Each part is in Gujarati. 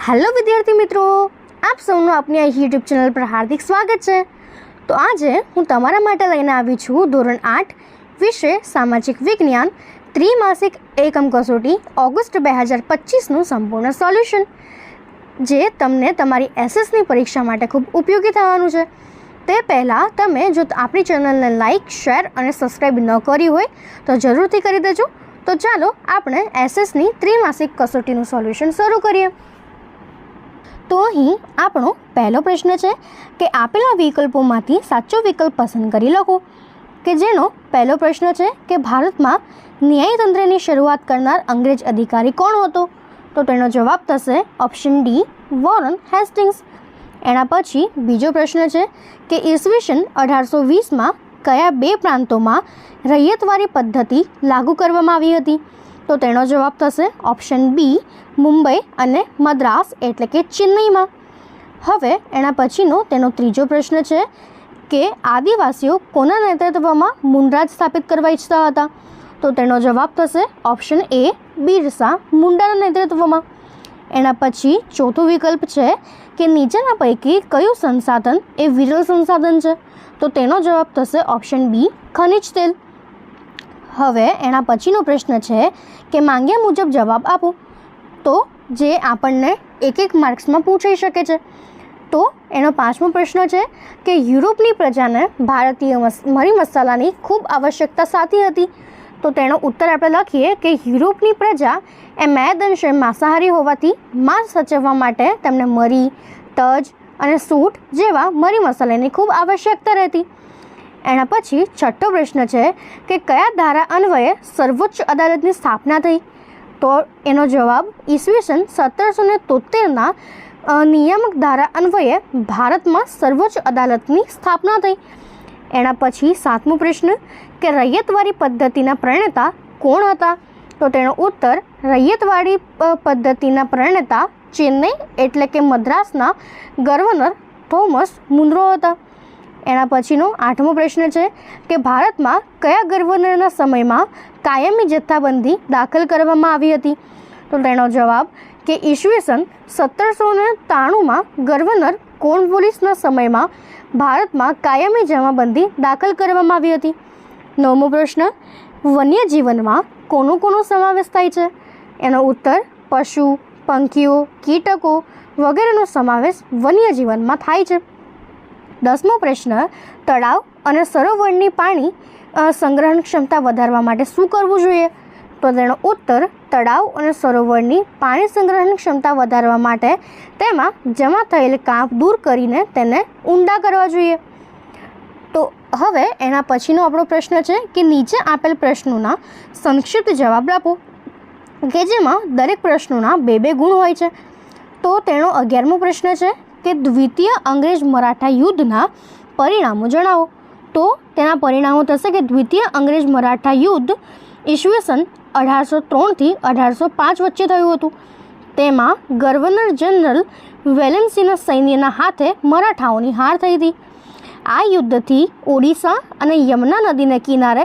हेलो विद्यार्थी मित्रों, आप સૌનું આપની આ યુટ્યુબ ચેનલ પર હાર્દિક સ્વાગત છે। તો આજે હું તમારા માટે લઈને આવી છું ધોરણ 8 વિષય સામાજિક વિજ્ઞાન ત્રિમાસિક એકમ કસોટી ઓગસ્ટ 2025નું સંપૂર્ણ સોલ્યુશન, જે તમને તમારી એસએસની પરીક્ષા માટે ખૂબ ઉપયોગી થવાનું છે। તે પહેલાં તમે જો આપણી ચેનલને લાઇક, શેર અને સબસ્ક્રાઈબ ન કરી હોય તો જરૂરથી કરી દેજો। તો ચાલો આપણે એસએસની ત્રિમાસિક કસોટીનું સોલ્યુશન શરૂ કરીએ। તો અહીં આપણો પહેલો પ્રશ્ન છે કે આપેલા વિકલ્પોમાંથી સાચો વિકલ્પ પસંદ કરી લખો। કે જેનો પહેલો પ્રશ્ન છે કે ભારતમાં ન્યાયતંત્રની શરૂઆત કરનાર અંગ્રેજ અધિકારી કોણ હતો? તો તેનો જવાબ થશે ઓપ્શન ડી, વોરન હેસ્ટિંગ્સ। એના પછી બીજો પ્રશ્ન છે કે ઈસવીસન 1820માં કયા બે પ્રાંતોમાં રૈયતવારી પદ્ધતિ લાગુ કરવામાં આવી હતી? તો તેનો જવાબ થશે ઓપ્શન બી, મુંબઈ અને મદ્રાસ એટલે કે ચેન્નઈમાં। હવે એના પછીનો તેનો ત્રીજો પ્રશ્ન છે કે આદિવાસીઓ કોના નેતૃત્વમાં મુંડરાજ સ્થાપિત કરવા ઈચ્છતા હતા? તો તેનો જવાબ થશે ઓપ્શન એ, બિરસા મુંડાના નેતૃત્વમાં। એના પછી ચોથો વિકલ્પ છે કે નીચેના પૈકી કયું સંસાધન એ વિરલ સંસાધન છે? તો તેનો જવાબ થશે ઓપ્શન બી, ખનિજ તેલ। હવે એના પછીનો પ્રશ્ન છે કે માંગ્યા મુજબ જવાબ આપો, તો જે આપણને એક માર્ક્સમાં પૂછાઈ શકે છે। તો એનો પાંચમો પ્રશ્ન છે કે યુરોપની પ્રજાને ભારતીય મરી મસાલાની ખૂબ આવશ્યકતા સાથી હતી? તો તેનો ઉત્તર આપણે લખીએ કે યુરોપની પ્રજા એ મહદઅંશે માંસાહારી હોવાથી માંસ સચવવા માટે તેમને મરી, તજ અને સૂંઠ જેવા મરી મસાલાની ખૂબ આવશ્યકતા રહેતી। એના પછી છઠ્ઠો પ્રશ્ન છે કે કયા ધારા અન્વયે સર્વોચ્ચ અદાલતની સ્થાપના થઈ? તો એનો જવાબ ઈસવીસન 1773ના નિયામક ધારા અન્વયે ભારતમાં સર્વોચ્ચ અદાલતની સ્થાપના થઈ। એના પછી સાતમો પ્રશ્ન કે રૈયતવારી પદ્ધતિના પ્રણેતા કોણ હતા? તો તેનો ઉત્તર રૈયતવારી પદ્ધતિના પ્રણેતા ચેન્નઈ એટલે કે મદ્રાસના ગવર્નર થોમસ મુનરો હતા। એના પછીનો આઠમો પ્રશ્ન છે કે ભારતમાં કયા ગવર્નરના સમયમાં કાયમી જથ્થાબંધી દાખલ કરવામાં આવી હતી? તો તેનો જવાબ કે ઈસવીસન 1793માં ગવર્નર કોર્નવોલિસના સમયમાં ભારતમાં કાયમી જમાબંધી દાખલ કરવામાં આવી હતી। નવમો પ્રશ્ન વન્યજીવનમાં કોનો સમાવેશ થાય છે? એનો ઉત્તર પશુ, પંખીઓ, કીટકો વગેરેનો સમાવેશ વન્યજીવનમાં થાય છે। 10મો પ્રશ્ન તળાવ અને સરોવરની પાણી સંગ્રહણ ક્ષમતા વધારવા માટે શું કરવું જોઈએ? તો તેનો ઉત્તર તળાવ અને સરોવરની પાણી સંગ્રહણ ક્ષમતા વધારવા માટે તેમાં જમા થયેલ કાંપ દૂર કરીને તેને ઊંડા કરવા જોઈએ। તો હવે એના પછીનો આપણો પ્રશ્ન છે કે નીચે આપેલ પ્રશ્નોના સંક્ષિપ્ત જવાબ આપો, કે જેમાં દરેક પ્રશ્નોના બે ગુણ હોય છે। તો તેનો 11મો પ્રશ્ન છે કે દ્વિતીય અંગ્રેજ મરાઠા યુદ્ધના પરિણામો જણાવો। તો તેના પરિણામો થશે કે દ્વિતીય અંગ્રેજ મરાઠા યુદ્ધ ઈસવીસન 1803થી 1805 વચ્ચે થયું હતું। તેમાં ગવર્નર જનરલ વેલેન્સીના સૈન્યના હાથે મરાઠાઓની હાર થઈ હતી। આ યુદ્ધથી ઓડિશા અને યમુના નદીના કિનારે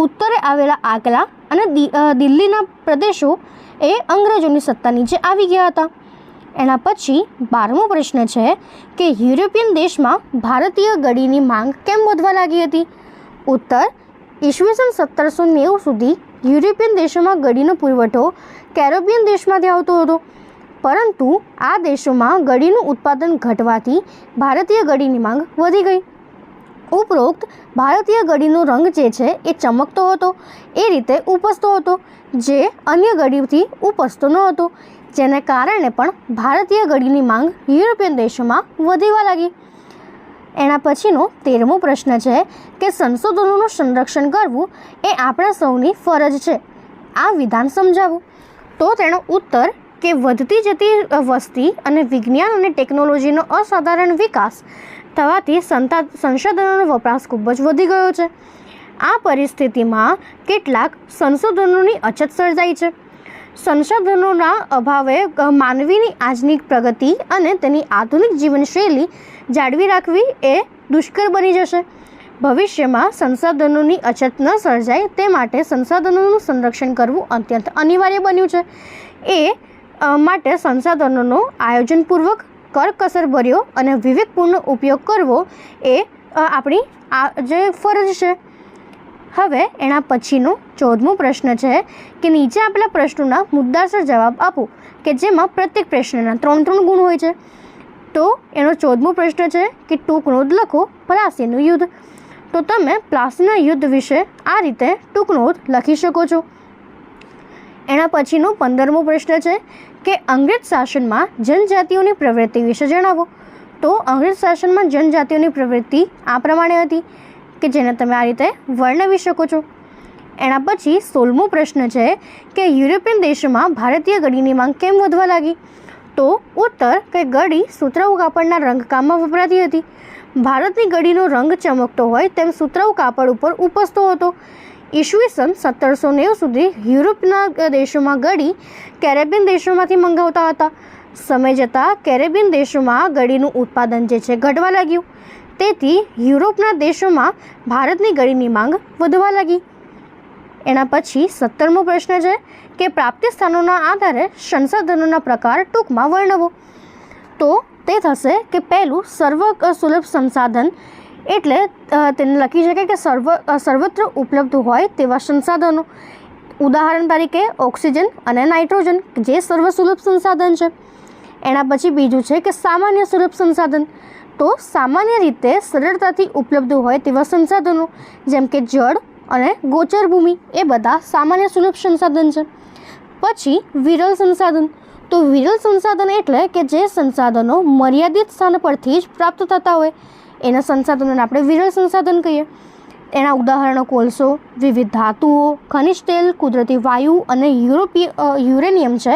ઉત્તરે આવેલા આગલા અને દિલ્હીના પ્રદેશો એ અંગ્રેજોની સત્તા નીચે આવી ગયા હતા। એના પછી 12મો પ્રશ્ન છે કે યુરોપિયન દેશમાં ભારતીય ગળીની માંગ કેમ વધવા લાગી હતી? ઉત્તર ઈસવીસન 1790 સુધી યુરોપિયન દેશોમાં ગળીનો પુરવઠો કેરેબિયન દેશમાંથી આવતો હતો, પરંતુ આ દેશોમાં ગળીનું ઉત્પાદન ઘટવાથી ભારતીય ગળીની માંગ વધી ગઈ। ઉપરોક્ત ભારતીય ગળીનો રંગ જે છે એ ચમકતો હતો, એ રીતે ઉપસતો હતો, જે અન્ય ગળીથી ઉપસતો ન હતો, જેને કારણે પણ ભારતીય ગળીની માંગ યુરોપિયન દેશોમાં વધવા લાગી। એના પછીનો 13મો પ્રશ્ન છે કે સંશોધનોનું સંરક્ષણ કરવું એ આપણા સૌની ફરજ છે, આ વિધાન સમજાવો। તો તેનો ઉત્તર કે વધતી જતી વસ્તી અને વિજ્ઞાન અને ટેકનોલોજીનો અસાધારણ વિકાસ થવાથી સંસાધનોનો વપરાશ ખૂબ જ વધી ગયો છે। આ પરિસ્થિતિમાં કેટલાક સંશોધનોની અછત સર્જાઈ છે। સંસાધનોના અભાવે માનવીની આજની પ્રગતિ અને તેની આધુનિક જીવનશૈલી જાળવી રાખવી એ દુષ્કર બની જશે। ભવિષ્યમાં સંસાધનોની અછત ન સર્જાય તે માટે સંસાધનોનું સંરક્ષણ કરવું અત્યંત અનિવાર્ય બન્યું છે। એ માટે સંસાધનોનો આયોજનપૂર્વક કરકસરભર્યો અને વિવેકપૂર્ણ ઉપયોગ કરવો એ આપણી જે ફરજ છે. હવે એના પછીનો 14મો પ્રશ્ન છે કે નીચે આપેલા પ્રશ્નોના મુદ્દાસર જવાબ આપો કે જેમાં પ્રત્યેક પ્રશ્નના 3 ગુણ હોય છે. તો એનો 14મો પ્રશ્ન છે કે ટૂંક નોંધ લખો પ્લાસીનું યુદ્ધ. તો તમે પ્લાસીના યુદ્ધ વિશે આ રીતે ટૂંક નોંધ લખી શકો છો. એના પછીનો 15મો પ્રશ્ન છે કે અંગ્રેજ શાસનમાં જનજાતિઓની પ્રવૃત્તિ વિશે જણાવો. તો અંગ્રેજ શાસનમાં જનજાતિઓની પ્રવૃત્તિ આ પ્રમાણે હતી કે જેને તમે આ રીતે વર્ણવી શકો છો. એના પછી 16મો પ્રશ્ન છે કે યુરોપિયન દેશોમાં ભારતીય ગળીની માંગ કેમ વધવા લાગી. તો ઉત્તર કે ગળી સુતરાઉ કાપડના રંગકામમાં વપરાતી હતી. ભારતની ગળીનો રંગ ચમકતો હોય તેમ સુતરાઉ કાપડ ઉપર ઉપસતો હતો. ઈસવીસન 1790 સુધી યુરોપના દેશોમાં ગળી કેરેબિયન દેશોમાંથી મંગાવતા હતા. સમય જતાં કેરેબિયન દેશોમાં ગળીનું ઉત્પાદન જે છે ઘટવા લાગ્યું. તેથી યુરોપના દેશોમાં ભારતની ગળીની માંગ વધવા લાગી. એના પછી 17મો પ્રશ્ન છે કે પ્રાપ્તિ સ્થાનોના આધારે સંસાધનોના પ્રકાર ટૂંકમાં વર્ણવો. તો તે થશે કે પહેલું સર્વ સુલભ સંસાધન, એટલે તેને લખી શકાય કે સર્વત્ર ઉપલબ્ધ હોય તેવા સંસાધનો. ઉદાહરણ તરીકે ઓક્સિજન અને નાઇટ્રોજન જે સર્વસુલભ સંસાધન છે. એના પછી બીજું છે કે સામાન્ય સુલભ સંસાધન. તો સામાન્ય રીતે સરળતાથી ઉપલબ્ધ હોય તેવા સંસાધનો જેમ કે જળ અને ગોચર ભૂમિ એ બધા સામાન્ય સુલભ સંસાધન છે. પછી વિરલ સંસાધન. તો વિરલ સંસાધન એટલે કે જે સંસાધનો મર્યાદિત સ્થાન પરથી જ પ્રાપ્ત થતા હોય એના સંસાધનોને આપણે વિરલ સંસાધન કહીએ. એના ઉદાહરણો કોલસો, વિવિધ ધાતુઓ, ખનિજ તેલ, કુદરતી વાયુ અને યુરેનિયમ છે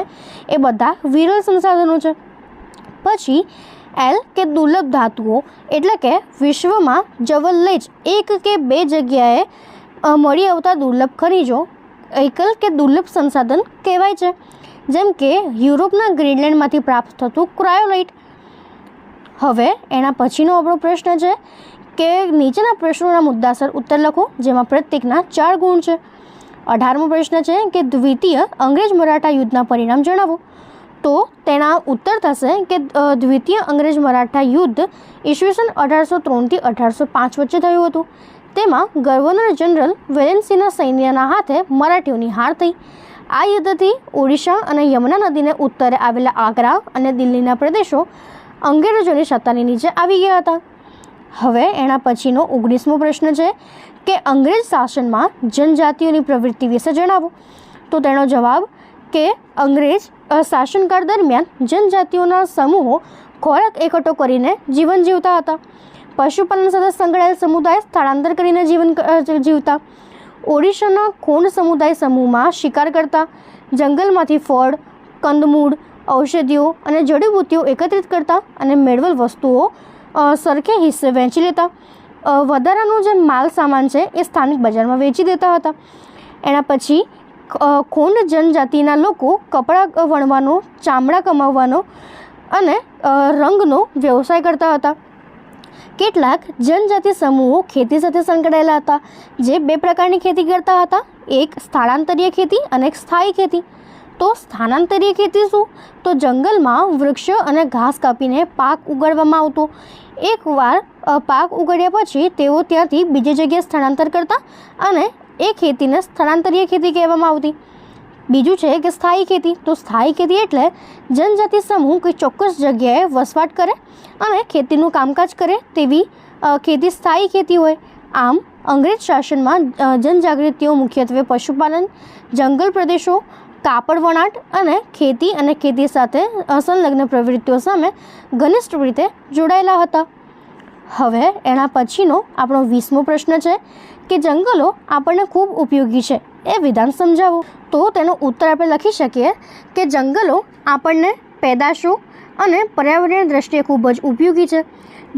એ બધા વિરલ સંસાધનો છે. પછી એલ કે દુર્લભ ધાતુઓ એટલે કે વિશ્વમાં જવલ્લે જ 1 કે 2 જગ્યાએ મળી આવતા દુર્લભ ખનિજો એકલ કે દુર્લભ સંસાધન કહેવાય છે. જેમ કે યુરોપના ગ્રીનલેન્ડમાંથી પ્રાપ્ત થતું ક્રાયોલાઇટ. હવે એના પછીનો આપણો પ્રશ્ન છે કે નીચેના પ્રશ્નોના મુદ્દાસર ઉત્તર લખો જેમાં પ્રત્યેકના 4 ગુણ છે. 18મો પ્રશ્ન છે કે દ્વિતીય અંગ્રેજ મરાઠા યુદ્ધના પરિણામ જણાવો. તો તેના ઉત્તર થશે કે દ્વિતીય અંગ્રેજ મરાઠા યુદ્ધ ઈસવીસન 1803 થી 1805 વચ્ચે થયું હતું. તેમાં ગવર્નર જનરલ વેલેન્સીના સૈન્યના હાથે મરાઠીઓની હાર થઈ. આ યુદ્ધથી ઓડિશા અને યમુના નદીને ઉત્તરે આવેલા આગ્રા અને દિલ્હીના પ્રદેશો અંગ્રેજોની સત્તાની નીચે આવી ગયા હતા. હવે એના પછીનો 19મો પ્રશ્ન છે કે અંગ્રેજ શાસનમાં જનજાતિઓની પ્રવૃત્તિ વિશે જણાવો. તો તેનો જવાબ કે અંગ્રેજ શાસનકાળ દરમિયાન જનજાતિઓના સમૂહો ખોરાક એકઠો કરીને જીવન જીવતા હતા. પશુપાલન સાથે સંકળાયેલ સમુદાય સ્થળાંતર કરીને જીવન જીવતા. ઓડિશાના ખોંડ સમુદાય સમૂહમાં શિકાર કરતા. જંગલમાંથી ફળ, કંદમૂળ, ઔષધિઓ અને જડીબુટ્ટીઓ એકત્રિત કરતા અને મેળવેલ વસ્તુઓ સરખે હિસ્સે વહેંચી લેતા. વધારાનો જે માલ સામાન છે એ સ્થાનિક બજારમાં વેચી દેતા હતા. એના પછી ખોંડ જનજાતિના લોકો કપડાં વણવાનો, ચામડા કમાવવાનો અને રંગનો વ્યવસાય કરતા હતા. કેટલાક જનજાતિ સમૂહો ખેતી સાથે સંકળાયેલા હતા જે 2 પ્રકારની ખેતી કરતા હતા. એક સ્થળાંતરીય ખેતી અને એક સ્થાયી ખેતી. તો સ્થાનાંતરીય ખેતી શું? તો જંગલમાં વૃક્ષો અને ઘાસ કાપીને પાક ઉગાડવામાં આવતો. એકવાર પાક ઉગાડ્યા પછી તેઓ ત્યાંથી બીજી જગ્યાએ સ્થળાંતર કરતા અને એ ખેતીને સ્થળાંતરીય ખેતી કહેવામાં આવતી. બીજું છે કે સ્થાયી ખેતી. તો સ્થાયી ખેતી એટલે જનજાતિ સમૂહ કોઈ ચોક્કસ જગ્યાએ વસવાટ કરે અને ખેતીનું કામકાજ કરે તેવી ખેતી સ્થાયી ખેતી હોય. આમ અંગ્રેજ શાસનમાં જનજાગૃતિઓ મુખ્યત્વે પશુપાલન, જંગલ પ્રદેશો, કાપડ વણાટ અને ખેતી સાથે સંલગ્ન પ્રવૃત્તિઓ સામે ઘનિષ્ઠ રીતે જોડાયેલા હતા. હવે એના પછીનો આપણો 20મો પ્રશ્ન છે કે જંગલો આપણને ખૂબ ઉપયોગી છે એ વિધાન સમજાવો. તો તેનો ઉત્તર આપણે લખી શકીએ કે જંગલો આપણને પેદાશો અને પર્યાવરણની દ્રષ્ટિએ ખૂબ જ ઉપયોગી છે.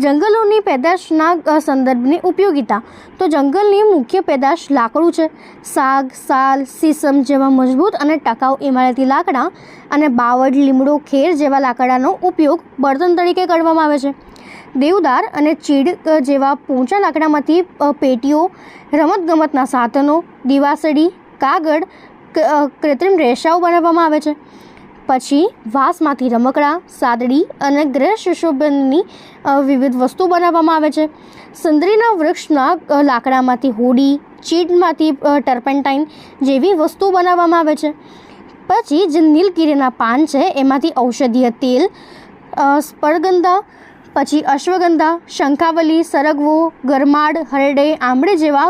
જંગલોની પેદાશના સંદર્ભની ઉપયોગિતા. તો જંગલની મુખ્ય પેદાશ લાકડું છે. સાગ, સાલ, સીસમ જેવા મજબૂત અને ટકાઉ ઇમારતી લાકડા અને બાવળ, લીમડો, ખેર જેવા લાકડાનો ઉપયોગ બળતણ તરીકે કરવામાં આવે છે. દેવદાર અને ચીડ જેવા પોચા લાકડામાંથી પેટીઓ, રમતગમતના સાધનો, દીવાસળી, કાગળ, કૃત્રિમ રેસાઓ બનાવવામાં આવે છે. પછી વાંસમાંથી રમકડાં, સાદડી અને ગૃહ સુશોભનની વિવિધ વસ્તુ બનાવવામાં આવે છે. સંદરીના વૃક્ષના લાકડામાંથી હોડી, ચીડમાંથી ટર્પેન્ટાઇન જેવી વસ્તુઓ બનાવવામાં આવે છે. પછી જે નીલગિરીના પાન છે એમાંથી ઔષધીય તેલ, સ્પર્ગંધા, પછી અશ્વગંધા, શંખાવલી, સરગવો, ગરમાડ, હરડે, આંબળે જેવા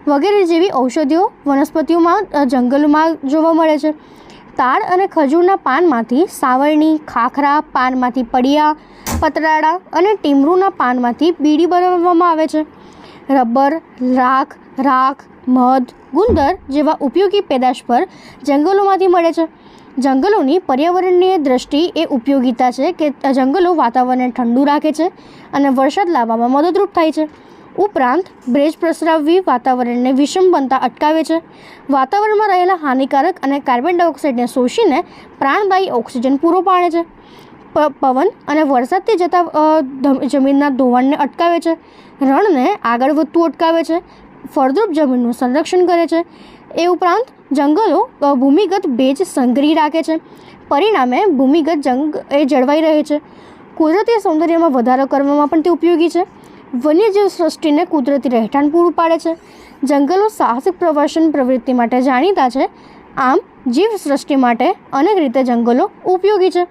વગેરે જેવી ઔષધિઓ વનસ્પતિઓમાં જંગલોમાં જોવા મળે છે. તાડ અને ખજૂરના પાનમાંથી સાવરણી, ખાખરા, પાનમાંથી પડિયા, પતરાળા અને ટીમરૂના પાનમાંથી બીડી બનાવવામાં આવે છે. રબર, રાખ, મધ, ગુંદર જેવા ઉપયોગી પેદાશ પર જંગલોમાંથી મળે છે. જંગલોની પર્યાવરણીય દ્રષ્ટિ એ ઉપયોગિતા છે કે જંગલો વાતાવરણને ઠંડુ રાખે છે અને વરસાદ લાવવામાં મદદરૂપ થાય છે. ઉપરાંત ભેજ પ્રસરાવવી વાતાવરણને વિષમ બનતા અટકાવે છે. વાતાવરણમાં રહેલા હાનિકારક અને કાર્બન ડાયોક્સાઇડને શોષીને પ્રાણદાયી ઓક્સિજન પૂરો પાડે છે. પવન અને વરસાદથી જતા જમીનના ધોવાણને અટકાવે છે. રણને આગળ વધતું અટકાવે છે. ફળદ્રુપ જમીનનું સંરક્ષણ કરે છે. એ ઉપરાંત જંગલો ભૂમિગત ભેજ સંગ્રહી રાખે છે. પરિણામે ભૂમિગત જંગ એ જળવાઈ રહે છે. કુદરતી સૌંદર્યમાં વધારો કરવામાં પણ તે ઉપયોગી છે. વન્યજીવ સૃષ્ટિને કુદરતી રહેઠાણ પૂરું પાડે છે. જંગલો સાહસિક પ્રવાસન પ્રવૃત્તિ માટે જાણીતા છે. આમ જીવ સૃષ્ટિ માટે અનેક રીતે જંગલો ઉપયોગી છે.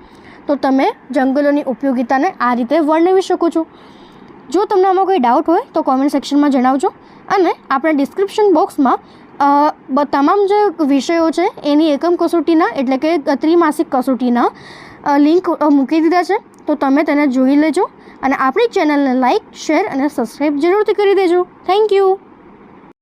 તો તમે જંગલોની ઉપયોગિતાને આ રીતે વર્ણવી શકો છો. જો તમને આમાં કોઈ ડાઉટ હોય તો કોમેન્ટ સેક્શનમાં જણાવજો અને આપણે ડિસ્ક્રિપ્શન બોક્સમાં તમામ જે વિષયો છે એની એકમ કસોટીના એટલે કે ત્રિમાસિક કસોટીના લિંક મૂકી દીધા છે. તો તમે તેને જોઈ લેજો અને આપણી ચેનલને લાઇક, શેર અને સબસ્ક્રાઈબ જરૂરથી કરી દેજો. Thank you.